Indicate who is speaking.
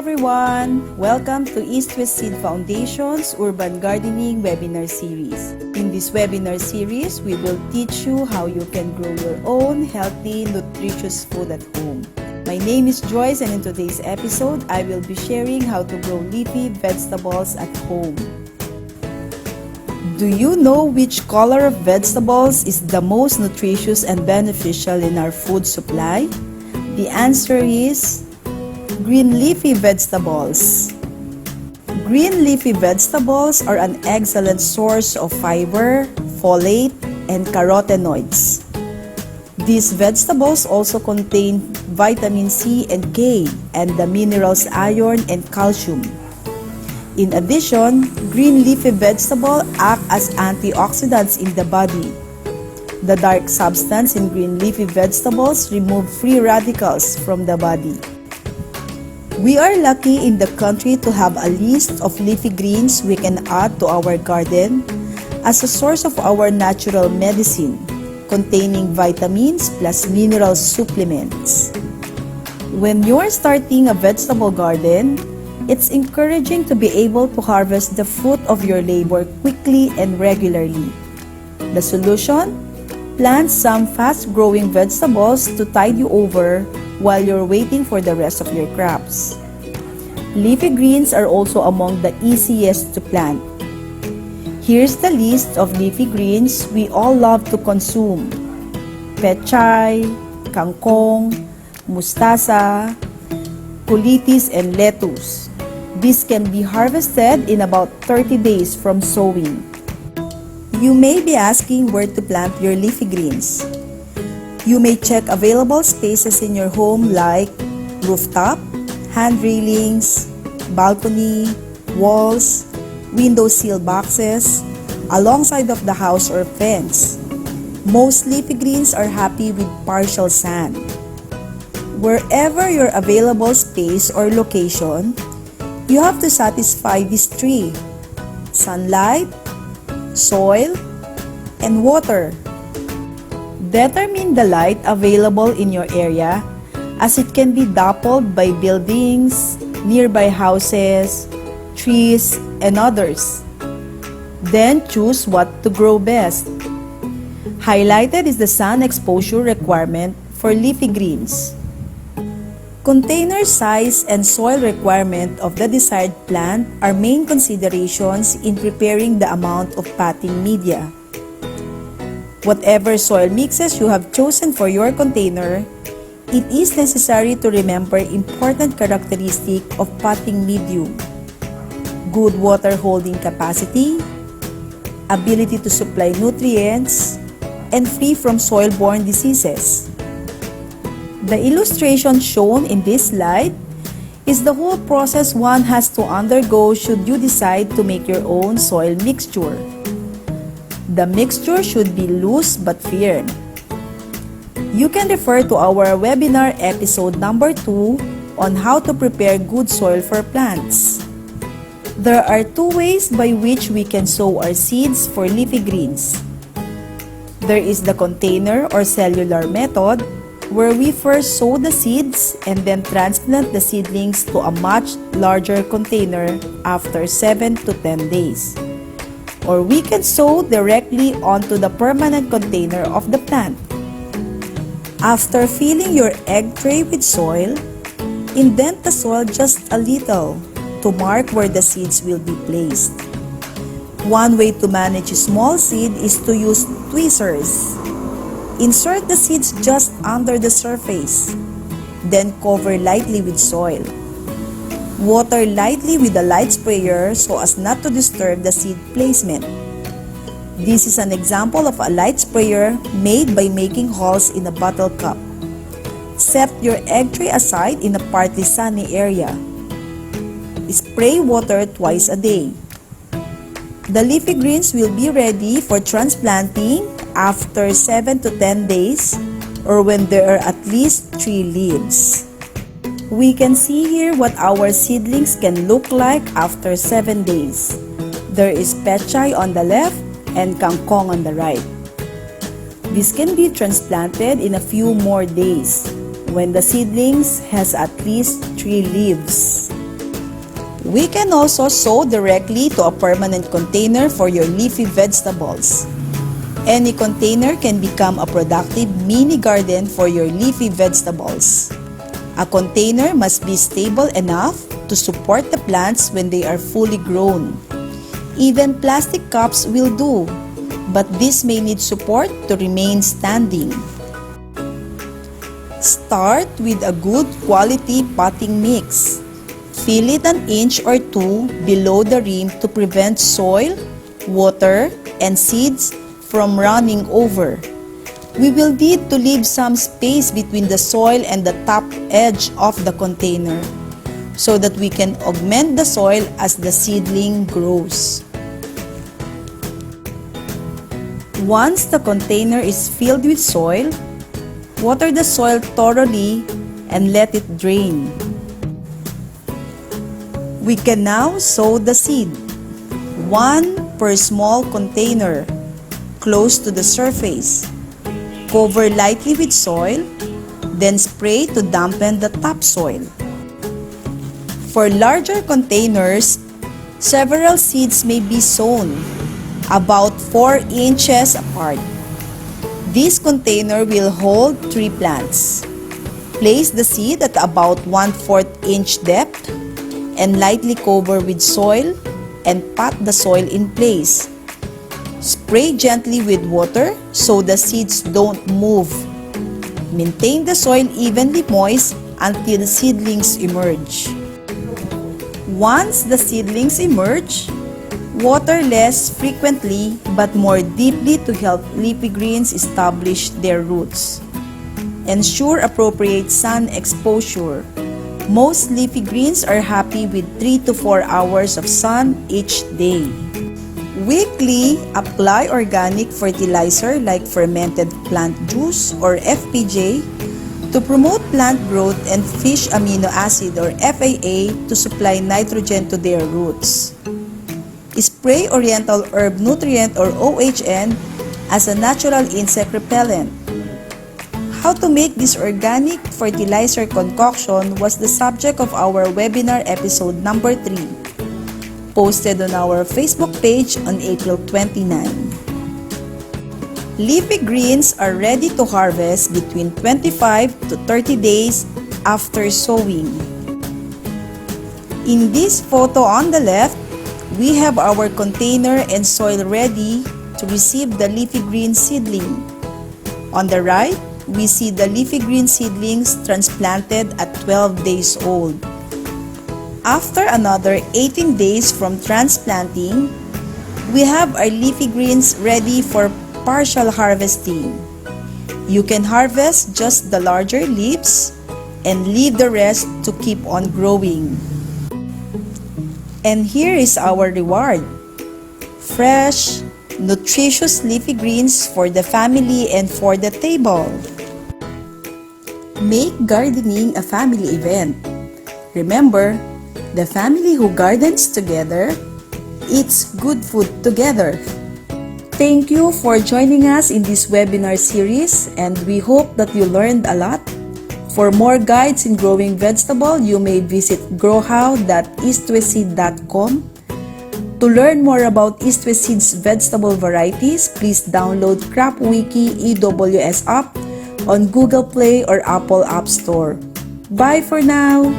Speaker 1: everyone! Welcome to East West Seed Foundation's Urban Gardening Webinar Series. In this webinar series, we will teach you how you can grow your own healthy, nutritious food at home. My name is Joyce, and in today's episode, I will be sharing how to grow leafy vegetables at home. Do you know which color of vegetables is the most nutritious and beneficial in our food supply? The answer is green leafy vegetables. Green leafy vegetables are an excellent source of fiber, folate, and carotenoids. These vegetables also contain vitamin C and K and the minerals iron and calcium. In addition, green leafy vegetables act as antioxidants in the body. The dark substance in green leafy vegetables remove free radicals from the body. We are lucky in the country to have a list of leafy greens we can add to our garden as a source of our natural medicine, containing vitamins plus mineral supplements. When you're starting a vegetable garden, it's encouraging to be able to harvest the fruit of your labor quickly and regularly. The solution? Plant some fast-growing vegetables to tide you over while you're waiting for the rest of your crops. Leafy greens are also among the easiest to plant. Here's the list of leafy greens we all love to consume: pechay, kangkong, mustasa, kulitis, and lettuce. These can be harvested in about 30 days from sowing. You may be asking where to plant your leafy greens. You may check available spaces in your home like rooftop, hand railings, balcony, walls, window sill boxes, alongside of the house or fence. Most leafy greens are happy with partial sun. Wherever your available space or location, you have to satisfy these three: sunlight, soil, and water. Determine the light available in your area, as it can be dappled by buildings, nearby houses, trees, and others. Then choose what to grow best. Highlighted is the sun exposure requirement for leafy greens. Container size and soil requirement of the desired plant are main considerations in preparing the amount of potting media. Whatever soil mixes you have chosen for your container, it is necessary to remember important characteristic of potting medium: good water holding capacity, ability to supply nutrients, and free from soil-borne diseases. The illustration shown in this slide is the whole process one has to undergo should you decide to make your own soil mixture. The mixture should be loose but firm. You can refer to our webinar episode number 2 on how to prepare good soil for plants. There are two ways by which we can sow our seeds for leafy greens. There is the container or cellular method, where we first sow the seeds and then transplant the seedlings to a much larger container after 7 to 10 days. Or we can sow directly onto the permanent container of the plant. After filling your egg tray with soil, indent the soil just a little to mark where the seeds will be placed. One way to manage a small seed is to use tweezers. Insert the seeds just under the surface, then cover lightly with soil. Water lightly with a light sprayer so as not to disturb the seed placement. This is an example of a light sprayer made by making holes in a bottle cup. Set your egg tray aside in a partly sunny area. Spray water twice a day. The leafy greens will be ready for transplanting after 7 to 10 days or when there are at least 3 leaves. We can see here what our seedlings can look like after 7 days. There is pechay on the left and kangkong on the right. This can be transplanted in a few more days when the seedlings has at least 3 leaves. We can also sow directly to a permanent container for your leafy vegetables. Any container can become a productive mini garden for your leafy vegetables. A container must be stable enough to support the plants when they are fully grown. Even plastic cups will do, but this may need support to remain standing. Start with a good quality potting mix. Fill it 1 inch or 2 below the rim to prevent soil, water, and seeds from running over. We will need to leave some space between the soil and the top edge of the container so that we can augment the soil as the seedling grows. Once the container is filled with soil, water the soil thoroughly and let it drain. We can now sow the seed, 1 per small container, close to the surface. Cover lightly with soil, then spray to dampen the topsoil. For larger containers, several seeds may be sown, about 4 inches apart. This container will hold 3 plants. Place the seed at about 1/4 inch depth and lightly cover with soil and pat the soil in place. Spray gently with water so the seeds don't move. Maintain the soil evenly moist until seedlings emerge. Once the seedlings emerge, water less frequently but more deeply to help leafy greens establish their roots. Ensure appropriate sun exposure. Most leafy greens are happy with 3 to 4 hours of sun each day. Weekly, apply organic fertilizer like fermented plant juice or FPJ to promote plant growth and fish amino acid or FAA to supply nitrogen to their roots. Spray Oriental Herb Nutrient or OHN as a natural insect repellent. How to make this organic fertilizer concoction was the subject of our webinar episode number 3, posted on our Facebook page on April 29. Leafy greens are ready to harvest between 25 to 30 days after sowing. In this photo on the left, we have our container and soil ready to receive the leafy green seedling. On the right, we see the leafy green seedlings transplanted at 12 days old. After another 18 days from transplanting, we have our leafy greens ready for partial harvesting. You can harvest just the larger leaves and leave the rest to keep on growing. And here is our reward: fresh, nutritious leafy greens for the family and for the table. Make gardening a family event. Remember, the family who gardens together eats good food together. Thank you for joining us in this webinar series, and we hope that you learned a lot. For more guides in growing vegetable, you may visit growhow.eastwestseed.com. To learn more about East West Seed's vegetable varieties, please download CropWiki EWS app on Google Play or Apple App Store. Bye for now!